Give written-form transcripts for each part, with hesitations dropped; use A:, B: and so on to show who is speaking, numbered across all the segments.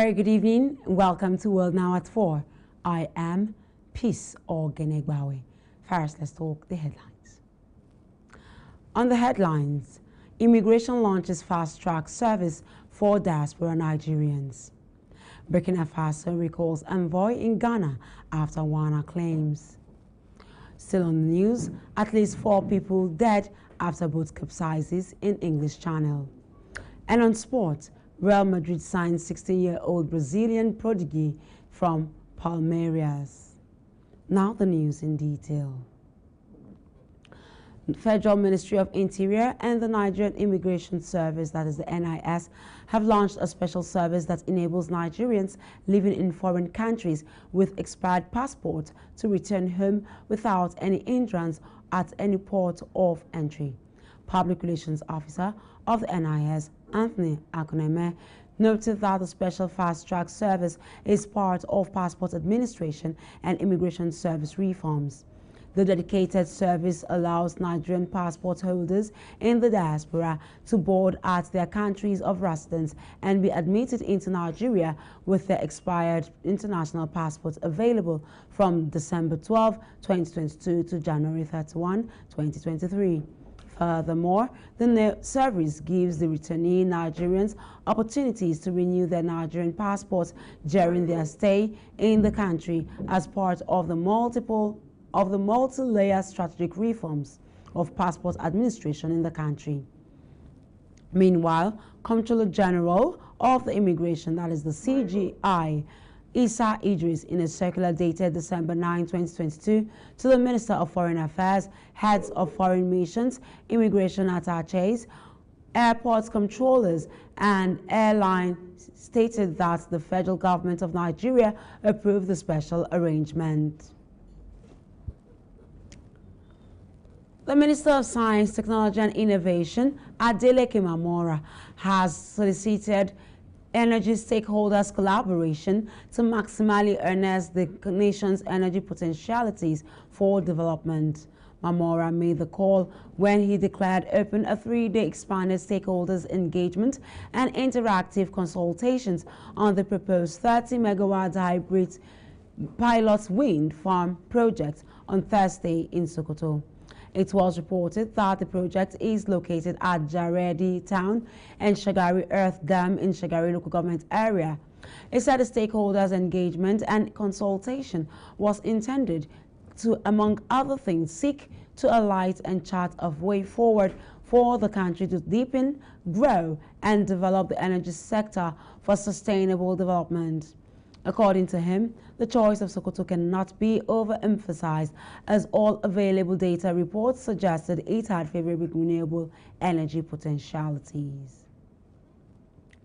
A: Very good evening. Welcome to World Now at 4. I am Peace Ogenegbawe. First, let's talk the headlines. On the headlines, immigration launches fast-track service for diaspora Nigerians. Burkina Faso recalls envoy in Ghana after Wana claims. Still on the news, at least 4 people dead after boat capsizes in English Channel. And on sports, Real Madrid signs 16-year-old Brazilian prodigy from Palmeiras. Now the news in detail. The Federal Ministry of Interior and the Nigerian Immigration Service, that is the NIS, have launched a special service that enables Nigerians living in foreign countries with expired passports to return home without any hindrance at any port of entry. Public Relations Officer of the NIS, Anthony Akoneme, noted that the special fast-track service is part of passport administration and immigration service reforms. The dedicated service allows Nigerian passport holders in the diaspora to board at their countries of residence and be admitted into Nigeria with their expired international passports available from December 12, 2022 to January 31, 2023. Furthermore, the service gives the returnee Nigerians opportunities to renew their Nigerian passports during their stay in the country as part of the multi-layer strategic reforms of passport administration in the country. Meanwhile, Comptroller General of the Immigration, that is the CGI, Issa Idris, in a circular dated December 9, 2022, to the Minister of Foreign Affairs, heads of foreign missions, immigration attaches, airport controllers, and airline, stated that the federal government of Nigeria approved the special arrangement. The Minister of Science, Technology and Innovation, Adeleke Mamora, has solicited energy stakeholders' collaboration to maximally harness the nation's energy potentialities for development. Mamora made the call when he declared open a 3-day expanded stakeholders engagement and interactive consultations on the proposed 30-megawatt hybrid pilot wind farm project on Thursday in Sokoto. It was reported that the project is located at Jaredi Town and Shagari Earth Dam in Shagari local government area. It said the stakeholders' engagement and consultation was intended to, among other things, seek to alight and chart a way forward for the country to deepen, grow, and develop the energy sector for sustainable development. According to him, the choice of Sokoto cannot be overemphasized, as all available data reports suggested it had favorable renewable energy potentialities.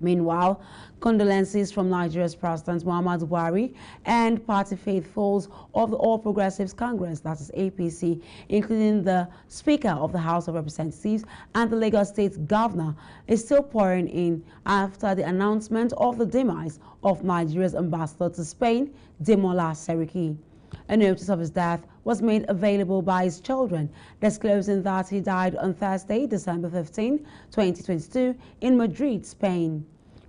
A: Meanwhile, condolences from Nigeria's President Muhammadu Buhari and party faithfuls of the All Progressives Congress, that is APC, including the Speaker of the House of Representatives and the Lagos State Governor, is still pouring in after the announcement of the demise of Nigeria's ambassador to Spain, Demola Seriki. A notice of his death was made available by his children, disclosing that he died on Thursday, December 15, 2022, in Madrid, Spain.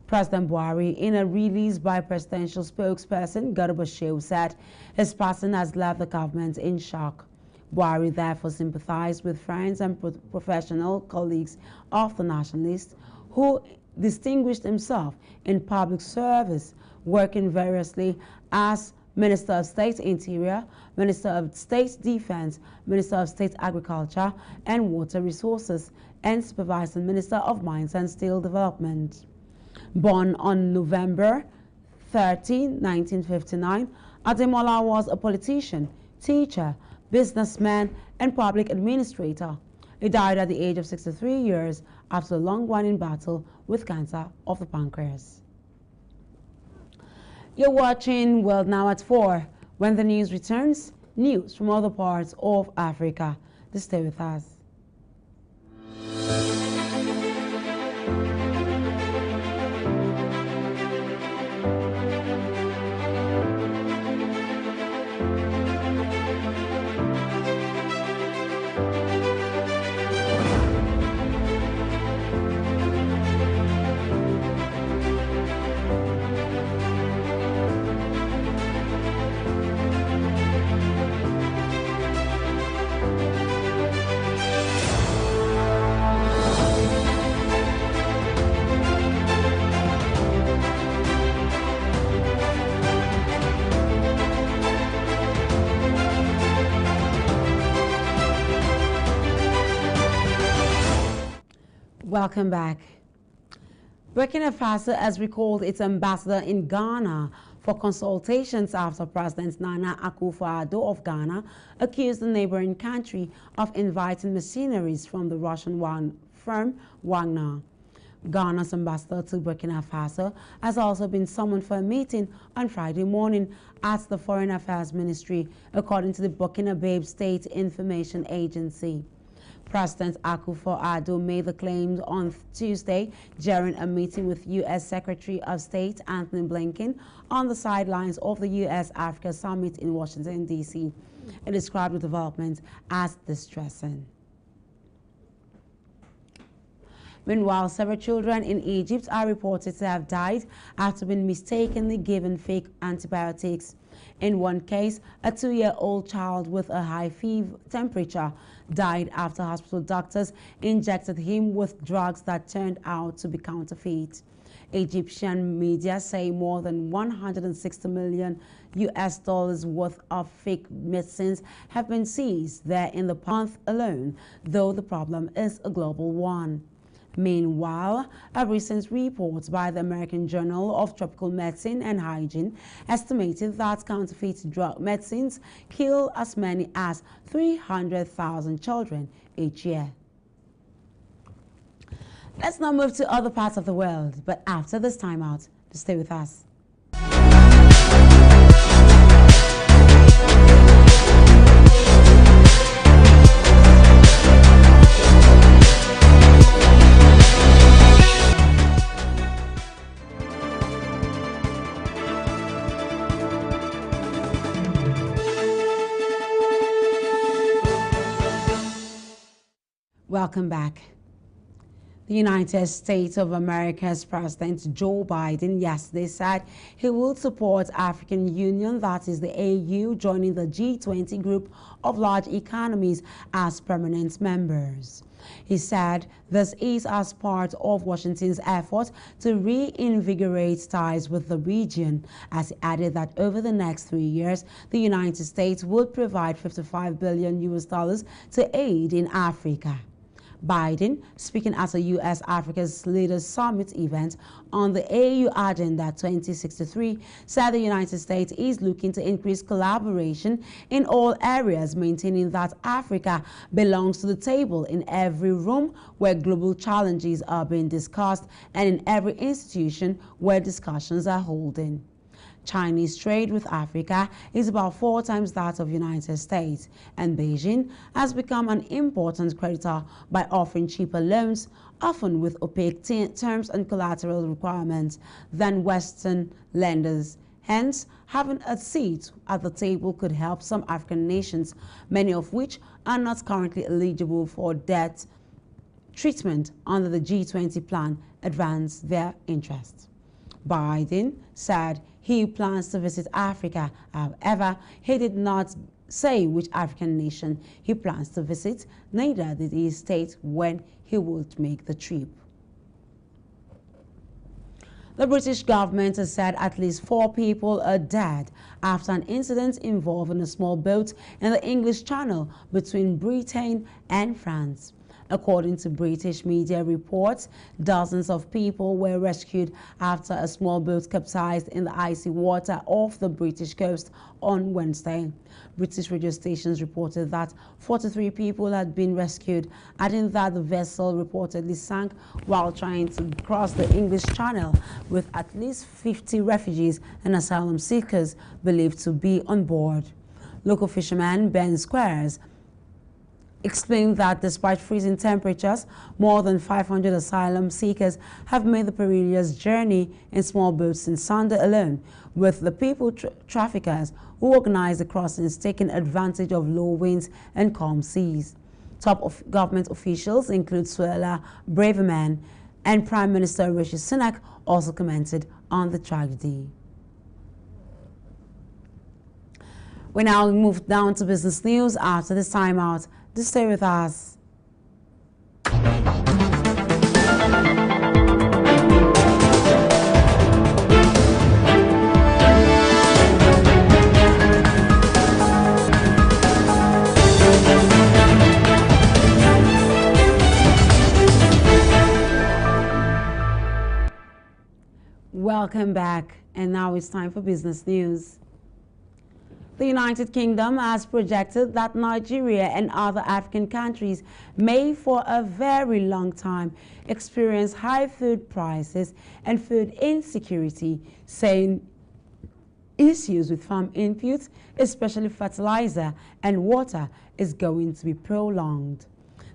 A: President Buhari, in a release by presidential spokesperson Garba Shehu, said his passing has left the government in shock. Buhari therefore sympathized with friends and professional colleagues of the nationalist who distinguished himself in public service, working variously as Minister of State Interior, Minister of State Defense, Minister of State Agriculture and Water Resources, and Supervising Minister of Mines and Steel Development. Born on November 13, 1959, Ademola was a politician, teacher, businessman, and public administrator. He died at the age of 63 years after a long-running battle with cancer of the pancreas. You're watching World Now at 4. When the news returns, news from other parts of Africa. Stay with us. Welcome back. Burkina Faso has recalled its ambassador in Ghana for consultations after President Nana Akufo-Addo of Ghana accused the neighboring country of inviting mercenaries from the Russian firm Wagner. Ghana's ambassador to Burkina Faso has also been summoned for a meeting on Friday morning at the Foreign Affairs Ministry, according to the Burkinabe State Information Agency. President Akufo-Addo made the claims on Tuesday during a meeting with U.S. Secretary of State Antony Blinken on the sidelines of the U.S.-Africa Summit in Washington, D.C. It described the development as distressing. Meanwhile, several children in Egypt are reported to have died after being mistakenly given fake antibiotics. In one case, a 2-year-old child with a high fever temperature died after hospital doctors injected him with drugs that turned out to be counterfeit. Egyptian media say more than $160 million worth of fake medicines have been seized there in the month alone, though the problem is a global one. Meanwhile, a recent report by the American Journal of Tropical Medicine and Hygiene estimated that counterfeit drug medicines kill as many as 300,000 children each year. Let's now move to other parts of the world, but after this timeout, stay with us. Welcome back. The United States of America's President Joe Biden yesterday said he will support African Union, that is the AU, joining the G20 group of large economies as permanent members. He said this is as part of Washington's effort to reinvigorate ties with the region, as he added that over the next 3 years, the United States would provide $55 billion to aid in Africa. Biden, speaking at a U.S. Africa's Leaders Summit event on the AU Agenda 2063, said the United States is looking to increase collaboration in all areas, maintaining that Africa belongs to the table in every room where global challenges are being discussed and in every institution where discussions are holding. Chinese trade with Africa is about 4 times that of the United States, and Beijing has become an important creditor by offering cheaper loans, often with opaque terms and collateral requirements, than Western lenders. Hence, having a seat at the table could help some African nations, many of which are not currently eligible for debt treatment under the G20 plan, advance their interests. Biden said he plans to visit Africa. However, he did not say which African nation he plans to visit, neither did he state when he would make the trip. The British government has said at least 4 people are dead after an incident involving a small boat in the English Channel between Britain and France. According to British media reports, dozens of people were rescued after a small boat capsized in the icy water off the British coast on Wednesday. British radio stations reported that 43 people had been rescued, adding that the vessel reportedly sank while trying to cross the English Channel, with at least 50 refugees and asylum seekers believed to be on board. Local fisherman Ben Squares explained that despite freezing temperatures, more than 500 asylum seekers have made the perilous journey in small boats in Sunday alone, with the people traffickers who organized the crossings taking advantage of low winds and calm seas. Top government officials include Suella Braverman and Prime Minister Rishi Sunak also commented on the tragedy. We now move down to business news after this timeout. Do stay with us. Welcome back, and now it's time for business news. The United Kingdom has projected that Nigeria and other African countries may for a very long time experience high food prices and food insecurity, saying issues with farm inputs, especially fertilizer and water, is going to be prolonged.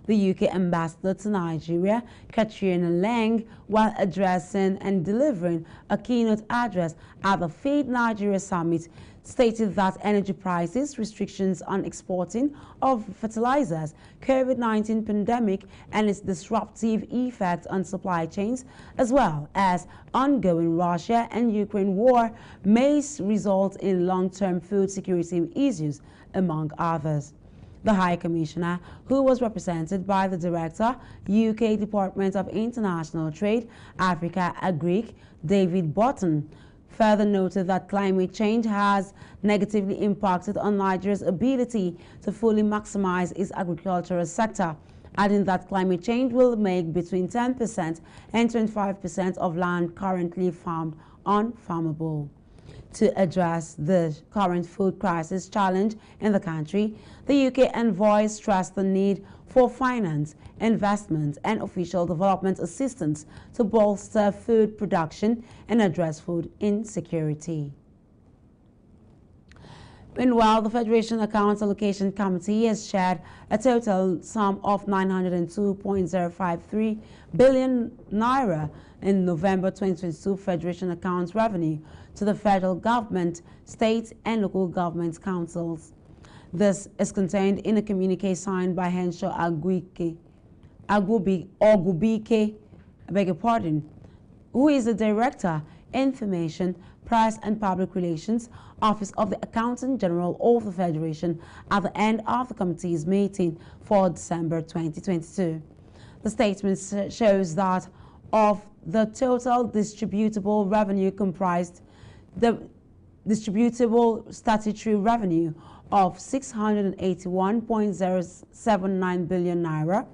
A: The UK ambassador to Nigeria, Katrina Lang, while addressing and delivering a keynote address at the Feed Nigeria Summit, stated that energy prices, restrictions on exporting of fertilizers, COVID-19 pandemic and its disruptive effect on supply chains, as well as ongoing Russia and Ukraine war, may result in long-term food security issues, among others. The High Commissioner, who was represented by the Director, UK Department of International Trade, Africa Agric, David Button, further noted that climate change has negatively impacted on Nigeria's ability to fully maximize its agricultural sector, adding that climate change will make between 10% and 25% of land currently farmed unfarmable. To address the current food crisis challenge in the country, the UK envoy stressed the need for finance, investment, and official development assistance to bolster food production and address food insecurity. Meanwhile, the Federation Accounts Allocation Committee has shared a total sum of 902.053 billion naira in November 2022 Federation accounts revenue to the federal government, state, and local government councils. This is contained in a communique signed by Henshaw Ogubike, who is the Director, Information, Press and Public Relations, Office of the Accountant General of the Federation at the end of the committee's meeting for December 2022. The statement shows that of the total distributable revenue comprised the distributable statutory revenue of 681.079 billion naira,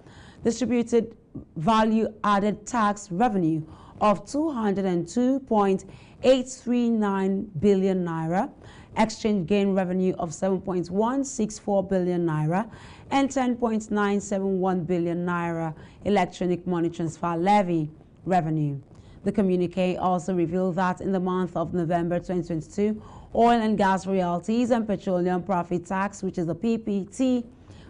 A: distributed value-added tax revenue of 202.839 billion naira, exchange gain revenue of 7.164 billion naira, and 10.971 billion naira electronic money transfer levy revenue. The communique also revealed that in the month of November 2022, oil and gas royalties and petroleum profit tax, which is the PPT,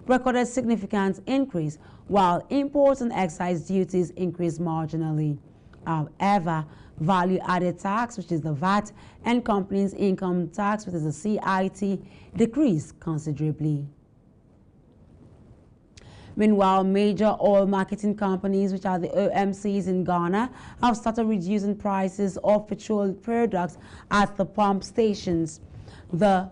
A: recorded significant increase, while import and excise duties increased marginally. However, value-added tax, which is the VAT, and companies' income tax, which is the CIT, decreased considerably. Meanwhile, major oil marketing companies, which are the OMCs in Ghana, have started reducing prices of petrol products at the pump stations. The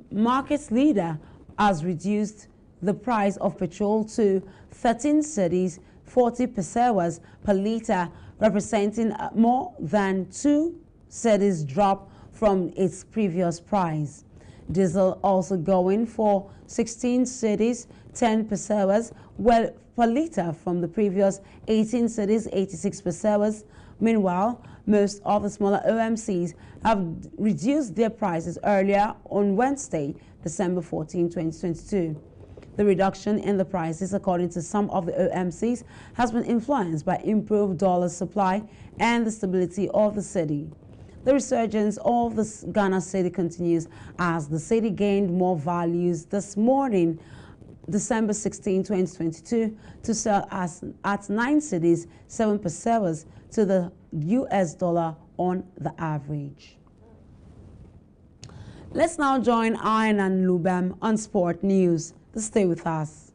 A: market leader has reduced the price of petrol to 13 cedis, 40 pesewas per litre, representing more than 2 cedis drop from its previous price. Diesel also going for 16 cedis, 10 pesewas, well per litre from the previous 18 cedis, 86 pesewas. Meanwhile, most of the smaller OMCs have reduced their prices earlier on Wednesday, December 14, 2022. The reduction in the prices, according to some of the OMCs, has been influenced by improved dollar supply and the stability of the city. The resurgence of the Ghana city continues as the city gained more values this morning, December 16, 2022, to sell at 9 cedis, 7 pesewas to the US dollar on the average. Let's now join Ian and Lubem on Sport News. Stay with us.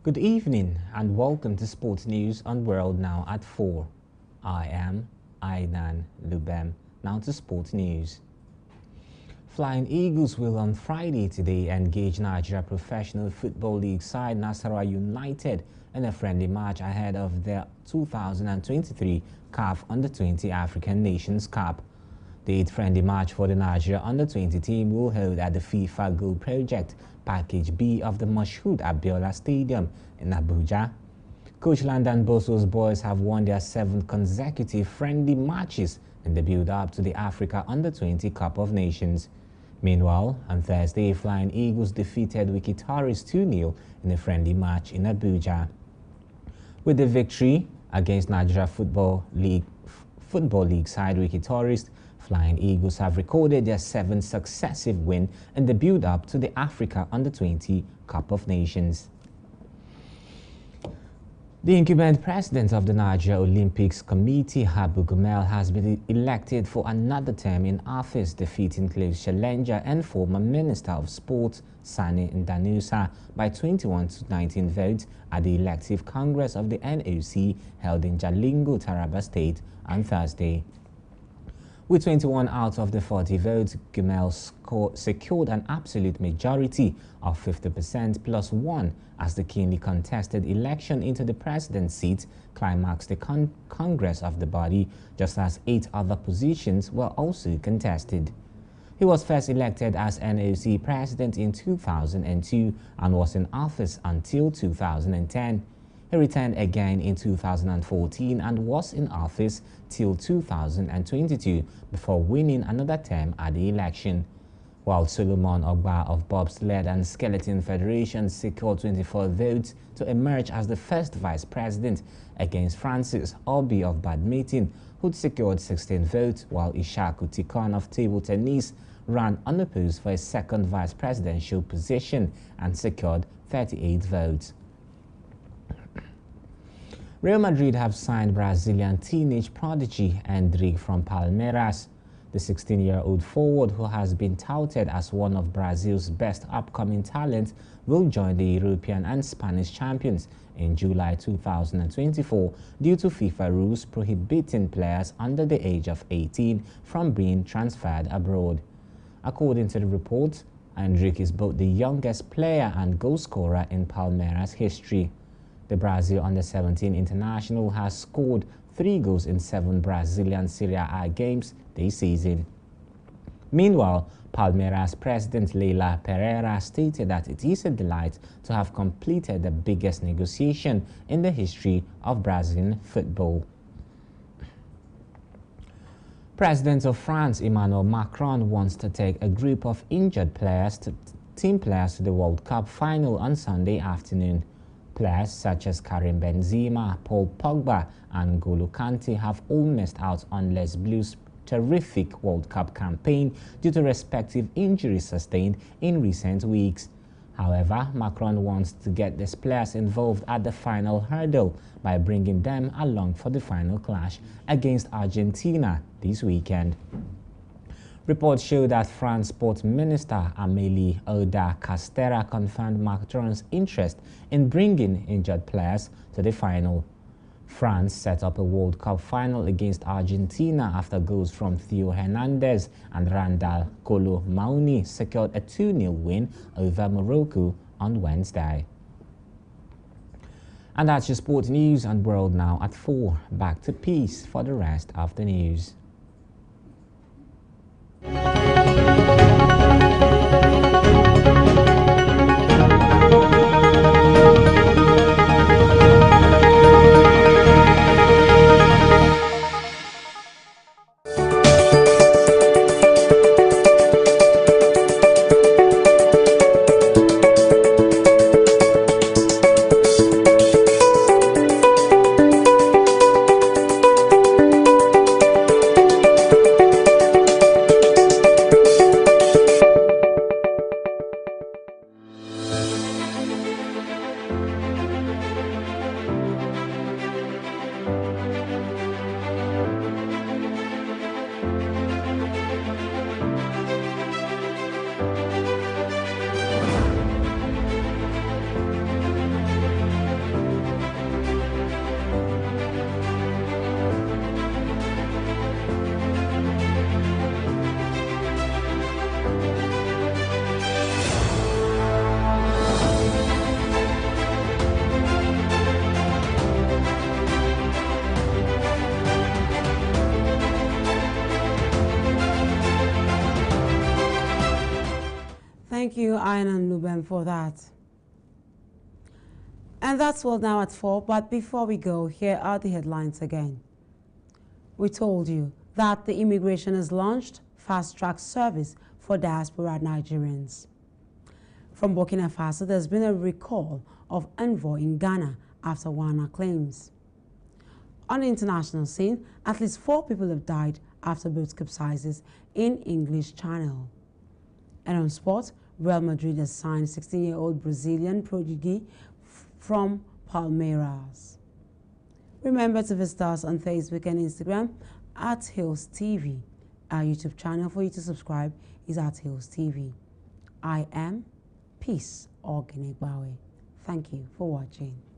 B: Good evening and welcome to Sports News on World Now at 4. I am Aidan Lubem. Now to Sports News. Flying Eagles will on Friday today engage Nigeria Professional Football League side Nasarawa United in a friendly match ahead of their 2023 CAF Under-20 African Nations Cup. The 8th friendly match for the Nigeria Under-20 team will hold at the FIFA Goal Project Package B of the Moshood Abiola Stadium in Abuja. Coach Landan Boso's boys have won their 7th consecutive friendly matches in the build-up to the Africa Under-20 Cup of Nations. Meanwhile, on Thursday, Flying Eagles defeated Wiki Tourists 2-0 in a friendly match in Abuja. With the victory against Nigeria Football League side Wiki Tourists, Flying Eagles have recorded their 7th successive win in the build-up to the Africa Under-20 Cup of Nations. The incumbent president of the Nigeria Olympics Committee, Habu Gumel, has been elected for another term in office, defeating close challenger and former Minister of Sport, Sani Ndanusa, by 21 to 19 votes at the elective Congress of the NOC held in Jalingo, Taraba State on Thursday. With 21 out of the 40 votes, Gumel secured an absolute majority of 50% plus 1 as the keenly contested election into the president's seat climaxed the Congress of the body, just as 8 other positions were also contested. He was first elected as NOC president in 2002 and was in office until 2010. He returned again in 2014 and was in office till 2022 before winning another term at the election. While Solomon Ogba of Bobsled and Skeleton Federation secured 24 votes to emerge as the first vice president against Francis Obi of Badminton, who'd secured 16 votes, while Ishaku Tikon of Table Tennis ran unopposed for a second vice presidential position and secured 38 votes. Real Madrid have signed Brazilian teenage prodigy Endrick from Palmeiras. The 16-year-old forward, who has been touted as one of Brazil's best upcoming talents, will join the European and Spanish champions in July 2024 due to FIFA rules prohibiting players under the age of 18 from being transferred abroad. According to the report, Endrick is both the youngest player and goal scorer in Palmeiras history. The Brazil Under-17 international has scored 3 goals in 7 Brazilian Serie A games this season. Meanwhile, Palmeiras president Leila Pereira stated that it is a delight to have completed the biggest negotiation in the history of Brazilian football. President of France Emmanuel Macron wants to take a group of injured team players to the World Cup final on Sunday afternoon. Players such as Karim Benzema, Paul Pogba and N'Golo Kante have all missed out on Les Bleus' terrific World Cup campaign due to respective injuries sustained in recent weeks. However, Macron wants to get these players involved at the final hurdle by bringing them along for the final clash against Argentina this weekend. Reports show that France Sports Minister Amélie Oudéa-Castéra confirmed Macron's interest in bringing injured players to the final. France set up a World Cup final against Argentina after goals from Theo Hernandez and Randal Kolo Muani secured a 2-0 win over Morocco on Wednesday. And that's your sports news and World Now at 4. Back to Peace for the rest of the news.
A: Thank you, Ian and Luben, for that. And that's all now at 4, but before we go, here are the headlines again. We told you that the immigration has launched fast-track service for diaspora Nigerians. From Burkina Faso, there's been a recall of envoy in Ghana after Wana claims. On the international scene, at least 4 people have died after boat capsizes in English Channel. And on sport, Real Madrid has signed 16-year-old Brazilian prodigy from Palmeiras. Remember to visit us on Facebook and Instagram at Hills TV. Our YouTube channel for you to subscribe is at Hills TV. I am Peace Organic Bawe. Thank you for watching.